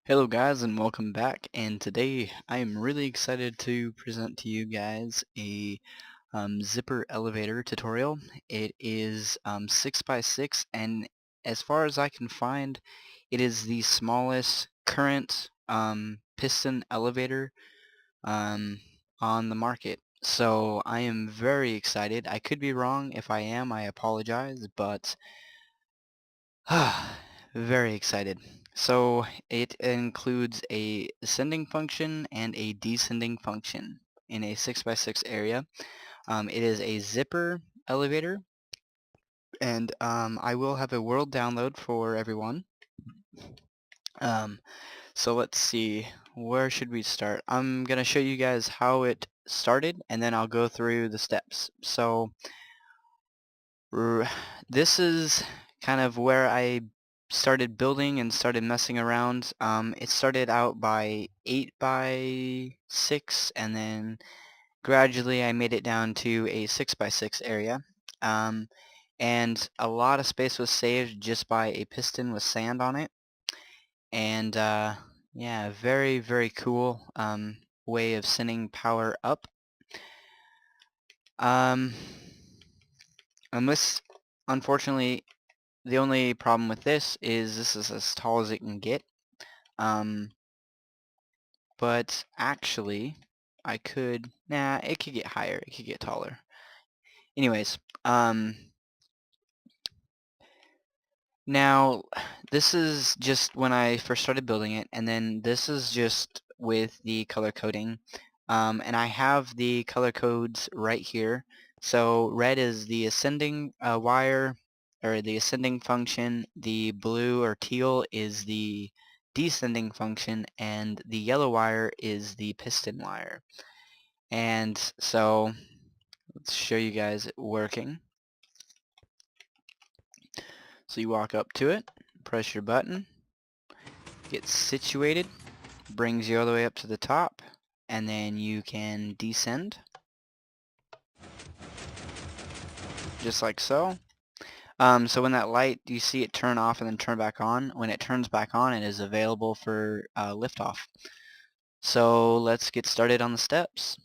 Hello guys and welcome back, and today I am really excited to present to you guys a zipper elevator tutorial. It is 6x6, and as far as I can find, it is the smallest current piston elevator on the market. So I am very excited. I could be wrong. If I am, I apologize, but very excited. So it includes a ascending function and a descending function in a 6x6 area. It is a zipper elevator, and I will have a world download for everyone. Um, so let's see, where should we start? I'm gonna show you guys how it started, and then I'll go through the steps. So this is kind of where I started building and started messing around. It started out by 8x6, and then gradually I made it down to a 6x6 area. Um, and a lot of space was saved just by a piston with sand on it. And yeah, very cool way of sending power up. And this, unfortunately, the only problem with this is as tall as it can get. But actually, it could get higher. It could get taller. Anyways, now this is just when I first started building it, and then this is just with the color coding. And I have the color codes right here. So red is the ascending wire, or the ascending function. The blue or teal is the descending function, and the yellow wire is the piston wire. And so let's show you guys it working. So you walk up to it, press your button, get situated, brings you all the way up to the top, and then you can descend, just like so. So when that light, you see it turn off and then turn back on. When it turns back on, it is available for liftoff. So let's get started on the steps.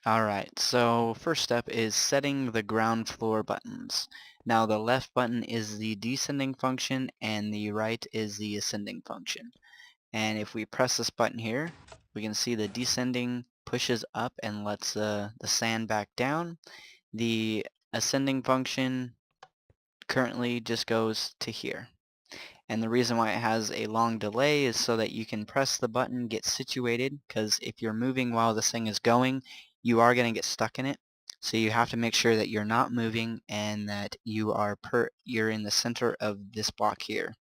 Alright, so first step is setting the ground floor buttons. Now the left button is the descending function and the right is the ascending function. And if we press this button here, we can see the descending pushes up and lets the sand back down. The ascending function currently just goes to here. And the reason why it has a long delay is so that you can press the button, get situated, because if you're moving while this thing is going, you are going to get stuck in it. So you have to make sure that you're not moving and that you're in the center of this block here,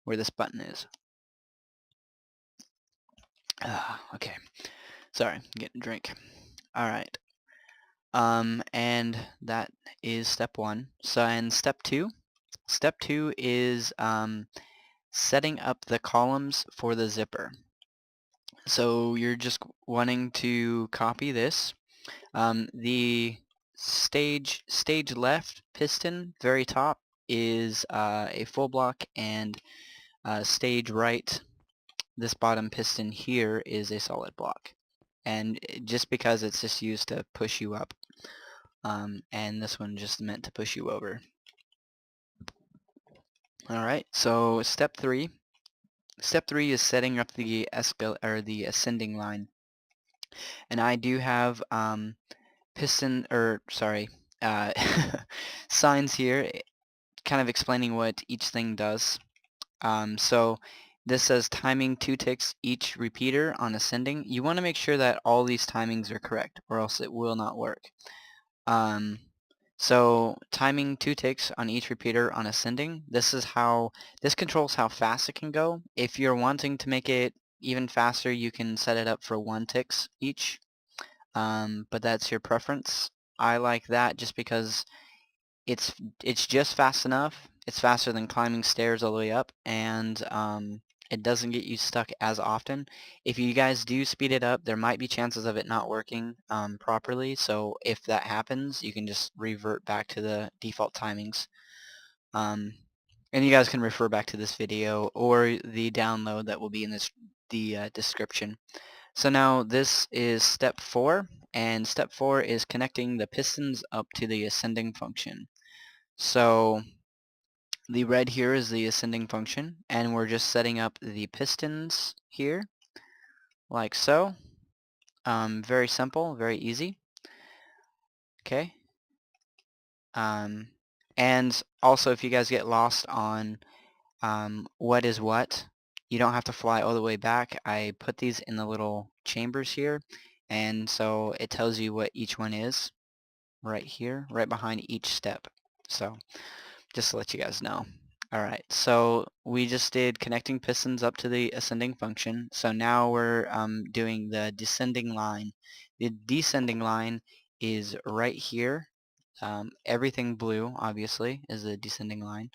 where this button is. Okay, sorry, I'm getting a drink. Alright, and that is step one. So in step two is setting up the columns for the zipper. So you're just wanting to copy this. The stage left piston, very top, is a full block, and stage right, this bottom piston here, is a solid block. And just because it's just used to push you up, and this one just meant to push you over. Alright, so step three. Step three is setting up the ascending line. And I do have signs here kind of explaining what each thing does. So this says timing 2 ticks each repeater on ascending. You want to make sure that all these timings are correct, or else it will not work. So timing 2 ticks on each repeater on ascending, this controls how fast it can go. If you're wanting to make it even faster, you can set it up for 1 ticks each, but that's your preference. I like that just because it's just fast enough. It's faster than climbing stairs all the way up, and it doesn't get you stuck as often. If you guys do speed it up, there might be chances of it not working properly, so if that happens, you can just revert back to the default timings. And you guys can refer back to this video or the download that will be in the description. So now this is step 4, and step 4 is connecting the pistons up to the ascending function. So the red here is the ascending function, and we're just setting up the pistons here, like so. Very simple, very easy. Okay. And also, if you guys get lost on what is what, you don't have to fly all the way back. I put these in the little chambers here, and so it tells you what each one is right here, right behind each step. So just to let you guys know. Alright, so we just did connecting pistons up to the ascending function. So now we're doing the descending line. The descending line is right here. Everything blue, obviously, is the descending line.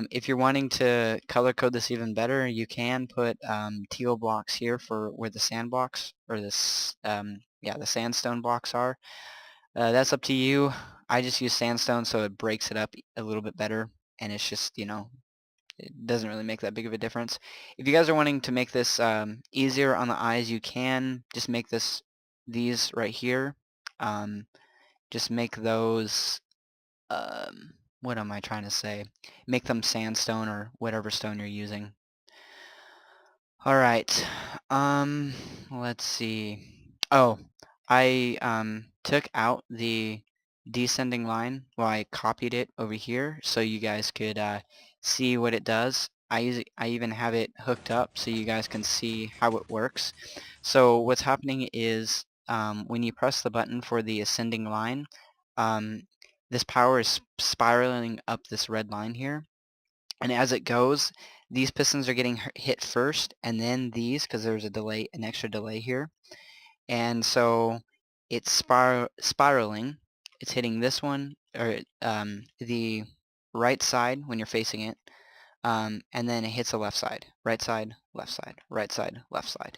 If you're wanting to color code this even better, you can put teal blocks here for where the sand blocks, or this, the sandstone blocks are. That's up to you. I just use sandstone so it breaks it up a little bit better, and it's just, it doesn't really make that big of a difference. If you guys are wanting to make this easier on the eyes, you can just make these right here. Just make those, what am I trying to say? Make them sandstone or whatever stone you're using. Alright, let's see. Oh, I took out the descending line. Well, I copied it over here so you guys could see what it does. I even have it hooked up so you guys can see how it works. So what's happening is when you press the button for the ascending line, this power is spiraling up this red line here. And as it goes, these pistons are getting hit first, and then these, because there's a delay, an extra delay here. And so it's spiraling. It's hitting this one, or the right side when you're facing it, and then it hits the left side. Right side, left side, right side, left side.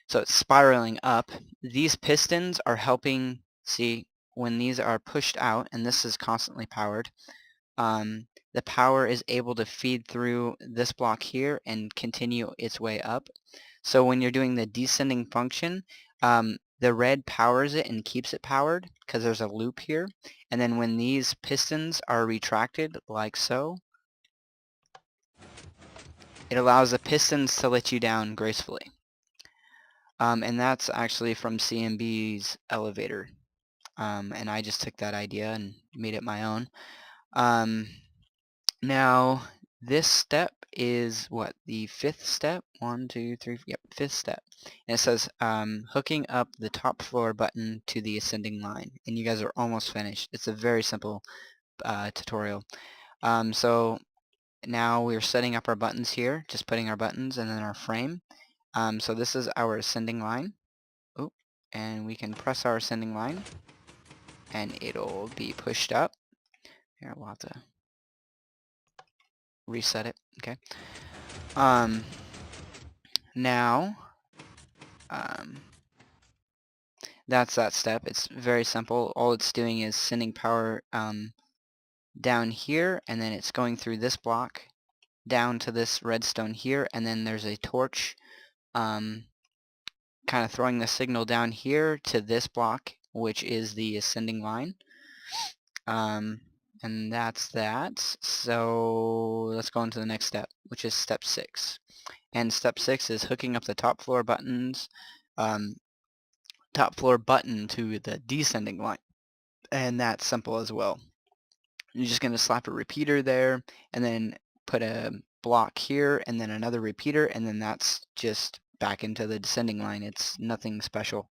So it's spiraling up. These pistons are helping, see, when these are pushed out, and this is constantly powered, the power is able to feed through this block here and continue its way up. So when you're doing the descending function, the red powers it and keeps it powered because there's a loop here. And then when these pistons are retracted like so, it allows the pistons to let you down gracefully. And that's actually from CMB's elevator. And I just took that idea and made it my own. Now, this step is what, the 5th step? 1, 2, 3, yep, 5th step. And it says hooking up the top floor button to the ascending line. And you guys are almost finished. It's a very simple tutorial. So now we're setting up our buttons here, just putting our buttons and then our frame. So this is our ascending line. Oh, and we can press our ascending line and it'll be pushed up. Here, we'll have to reset it. Okay. Now, that's that step. It's very simple. All it's doing is sending power down here, and then it's going through this block down to this redstone here, and then there's a torch kind of throwing the signal down here to this block, which is the ascending line. And that's that. So let's go on to the next step, which is step 6. And step 6 is hooking up the top floor buttons, top floor button to the descending line. And that's simple as well. You're just going to slap a repeater there, and then put a block here, and then another repeater, and then that's just back into the descending line. It's nothing special.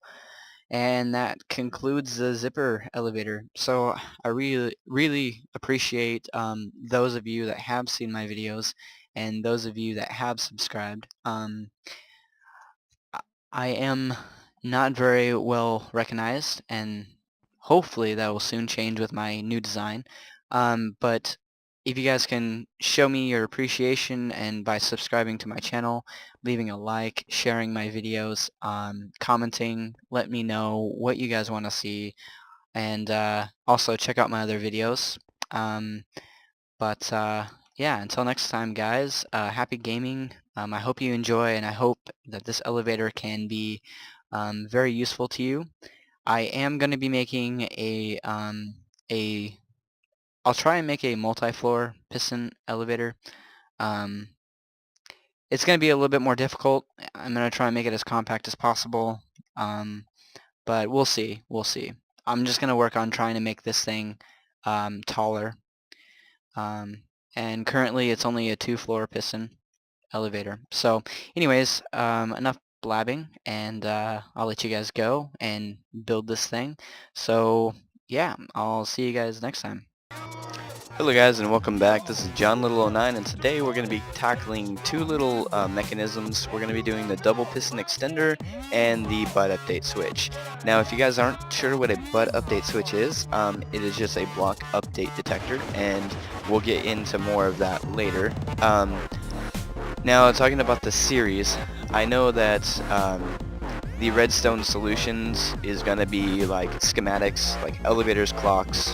And that concludes the zipper elevator. So I really appreciate those of you that have seen my videos and those of you that have subscribed. I am not very well recognized, and hopefully that will soon change with my new design. But if you guys can show me your appreciation, and by subscribing to my channel, leaving a like, sharing my videos, commenting, let me know what you guys want to see, and also check out my other videos. yeah, until next time, guys, happy gaming. I hope you enjoy, and I hope that this elevator can be very useful to you. I am going to be making a I'll try and make a multi-floor piston elevator. Um, it's going to be a little bit more difficult. I'm going to try and make it as compact as possible, but we'll see. We'll see. I'm just going to work on trying to make this thing taller. And currently it's only a 2-floor piston elevator. So anyways, enough blabbing, and I'll let you guys go and build this thing. So yeah, I'll see you guys next time. Hello guys and welcome back. This is John Little 09 and today we're going to be tackling two little mechanisms. We're going to be doing the double piston extender and the butt update switch. Now if you guys aren't sure what a butt update switch is, it is just a block update detector, and we'll get into more of that later. Now talking about the series, I know that the Redstone Solutions is going to be like schematics, like elevators, clocks,